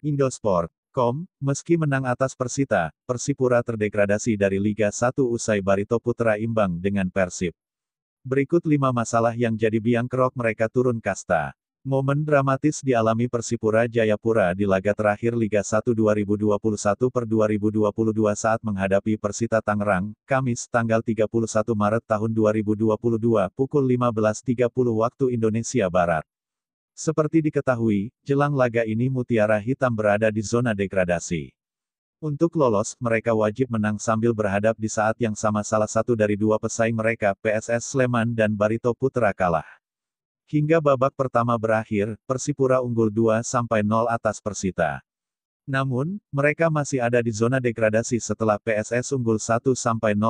Indosport.com, meski menang atas Persita, Persipura terdegradasi dari Liga 1 usai Barito Putra imbang dengan Persib. Berikut 5 masalah yang jadi biang kerok mereka turun kasta. Momen dramatis dialami Persipura Jayapura di laga terakhir Liga 1 2021/2022 saat menghadapi Persita Tangerang, Kamis tanggal 31 Maret tahun 2022 pukul 15.30 waktu Indonesia Barat. Seperti diketahui, jelang laga ini Mutiara Hitam berada di zona degradasi. Untuk lolos, mereka wajib menang sambil berhadap di saat yang sama salah satu dari dua pesaing mereka, PSS Sleman dan Barito Putra kalah. Hingga babak pertama berakhir, Persipura unggul 2-0 atas Persita. Namun, mereka masih ada di zona degradasi setelah PSS unggul 1-0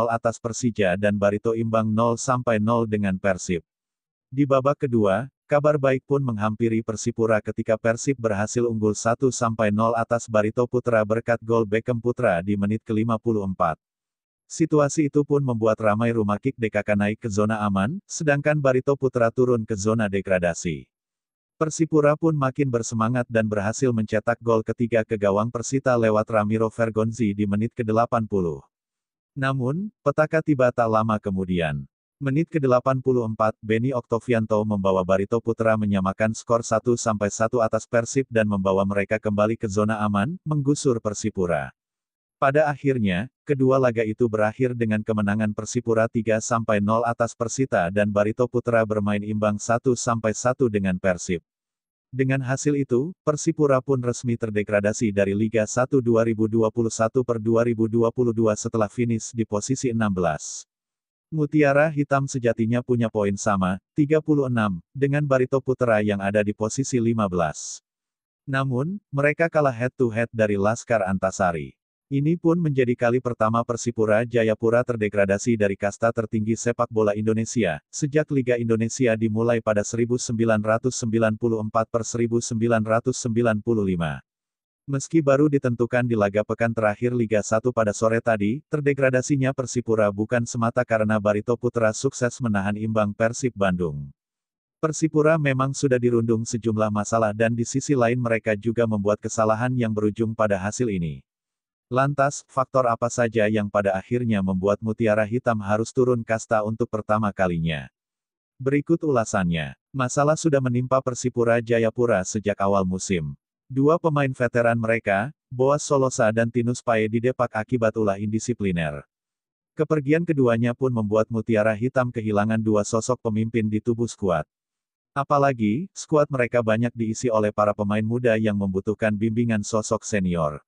atas Persija dan Barito imbang 0-0 dengan Persib. Di babak kedua, kabar baik pun menghampiri Persipura ketika Persib berhasil unggul 1-0 atas Barito Putra berkat gol Beckham Putra di menit ke-54. Situasi itu pun membuat ramai Rumakik DKK naik ke zona aman, sedangkan Barito Putra turun ke zona degradasi. Persipura pun makin bersemangat dan berhasil mencetak gol ketiga ke gawang Persita lewat Ramiro Vergonzi di menit ke-80. Namun, petaka tiba tak lama kemudian. Menit ke-84, Benny Oktovianto membawa Barito Putra menyamakan skor 1-1 atas Persib dan membawa mereka kembali ke zona aman, menggusur Persipura. Pada akhirnya, kedua laga itu berakhir dengan kemenangan Persipura 3-0 atas Persita dan Barito Putra bermain imbang 1-1 dengan Persib. Dengan hasil itu, Persipura pun resmi terdegradasi dari Liga 1 2021/2022 setelah finish di posisi 16. Mutiara Hitam sejatinya punya poin sama, 36, dengan Barito Putra yang ada di posisi 15. Namun, mereka kalah head-to-head dari Laskar Antasari. Ini pun menjadi kali pertama Persipura Jayapura terdegradasi dari kasta tertinggi sepak bola Indonesia, sejak Liga Indonesia dimulai pada 1994/1995. Meski baru ditentukan di laga pekan terakhir Liga 1 pada sore tadi, terdegradasinya Persipura bukan semata karena Barito Putra sukses menahan imbang Persib Bandung. Persipura memang sudah dirundung sejumlah masalah dan di sisi lain mereka juga membuat kesalahan yang berujung pada hasil ini. Lantas, faktor apa saja yang pada akhirnya membuat Mutiara Hitam harus turun kasta untuk pertama kalinya? Berikut ulasannya. Masalah sudah menimpa Persipura Jayapura sejak awal musim. Dua pemain veteran mereka, Boas Solosa dan Tinus Pae didepak akibat ulah indisipliner. Kepergian keduanya pun membuat Mutiara Hitam kehilangan dua sosok pemimpin di tubuh skuad. Apalagi, skuad mereka banyak diisi oleh para pemain muda yang membutuhkan bimbingan sosok senior.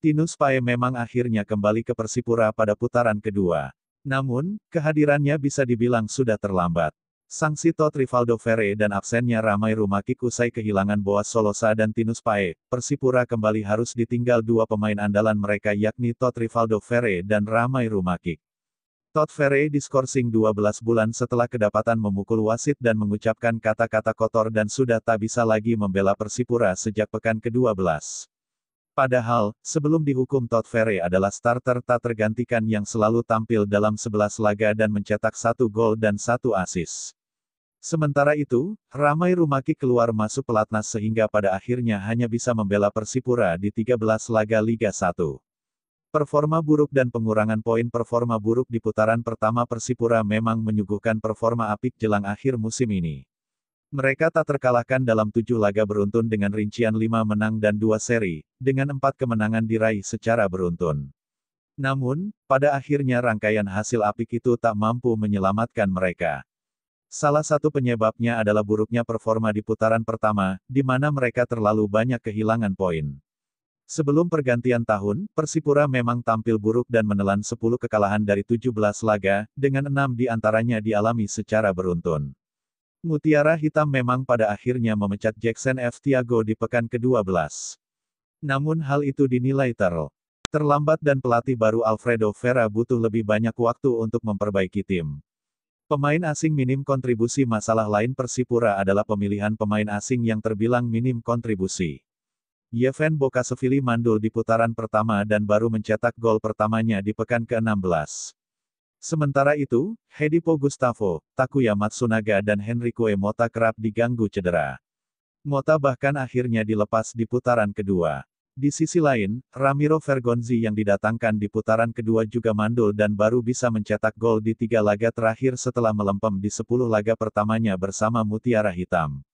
Tinus Pae memang akhirnya kembali ke Persipura pada putaran kedua. Namun, kehadirannya bisa dibilang sudah terlambat. Sanksi Todd Rivaldo Ferre dan absennya ramai Rumakik usai kehilangan Boas Solosa dan Tinus Pae, Persipura kembali harus ditinggal dua pemain andalan mereka yakni Todd Rivaldo Ferre dan Ramai Rumakik. Todd Ferre diskorsing 12 bulan setelah kedapatan memukul wasit dan mengucapkan kata-kata kotor dan sudah tak bisa lagi membela Persipura sejak pekan ke-12. Padahal, sebelum dihukum Todd Ferre adalah starter tak tergantikan yang selalu tampil dalam 11 laga dan mencetak 1 gol dan 1 assist. Sementara itu, Ramai Rumakik keluar masuk pelatnas sehingga pada akhirnya hanya bisa membela Persipura di 13 laga Liga 1. Performa buruk dan pengurangan poin performa buruk di putaran pertama Persipura memang menyuguhkan performa apik jelang akhir musim ini. Mereka tak terkalahkan dalam 7 laga beruntun dengan rincian 5 menang dan 2 seri, dengan 4 kemenangan diraih secara beruntun. Namun, pada akhirnya rangkaian hasil apik itu tak mampu menyelamatkan mereka. Salah satu penyebabnya adalah buruknya performa di putaran pertama, di mana mereka terlalu banyak kehilangan poin. Sebelum pergantian tahun, Persipura memang tampil buruk dan menelan 10 kekalahan dari 17 laga, dengan 6 di antaranya dialami secara beruntun. Mutiara Hitam memang pada akhirnya memecat Jackson F. Tiago di pekan ke-12. Namun hal itu dinilai terlambat dan pelatih baru Alfredo Vera butuh lebih banyak waktu untuk memperbaiki tim. Pemain asing minim kontribusi. Masalah lain Persipura adalah pemilihan pemain asing yang terbilang minim kontribusi. Yeven Bokasevili mandul di putaran pertama dan baru mencetak gol pertamanya di pekan ke-16. Sementara itu, Hedipo Gustavo, Takuya Matsunaga dan Henrique Mota kerap diganggu cedera. Mota bahkan akhirnya dilepas di putaran kedua. Di sisi lain, Ramiro Vergonzi yang didatangkan di putaran kedua juga mandul dan baru bisa mencetak gol di 3 laga terakhir setelah melempem di 10 laga pertamanya bersama Mutiara Hitam.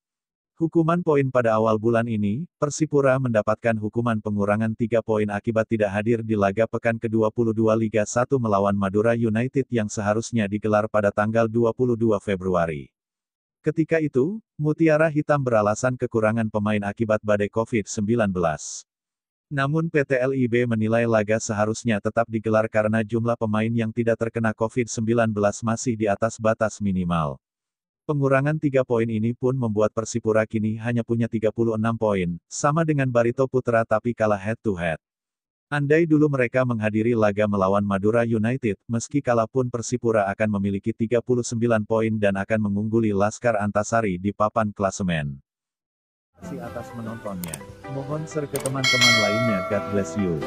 Hukuman poin pada awal bulan ini, Persipura mendapatkan hukuman pengurangan 3 poin akibat tidak hadir di laga pekan ke-22 Liga 1 melawan Madura United yang seharusnya digelar pada tanggal 22 Februari. Ketika itu, Mutiara Hitam beralasan kekurangan pemain akibat badai COVID-19. Namun PT LIB menilai laga seharusnya tetap digelar karena jumlah pemain yang tidak terkena COVID-19 masih di atas batas minimal. Pengurangan 3 poin ini pun membuat Persipura kini hanya punya 36 poin, sama dengan Barito Putra tapi kalah head-to-head. Andai dulu mereka menghadiri laga melawan Madura United, meski kalah pun Persipura akan memiliki 39 poin dan akan mengungguli Laskar Antasari di papan klasemen. Terima kasih atas menontonnya. Mohon share ke teman-teman lainnya. God bless you.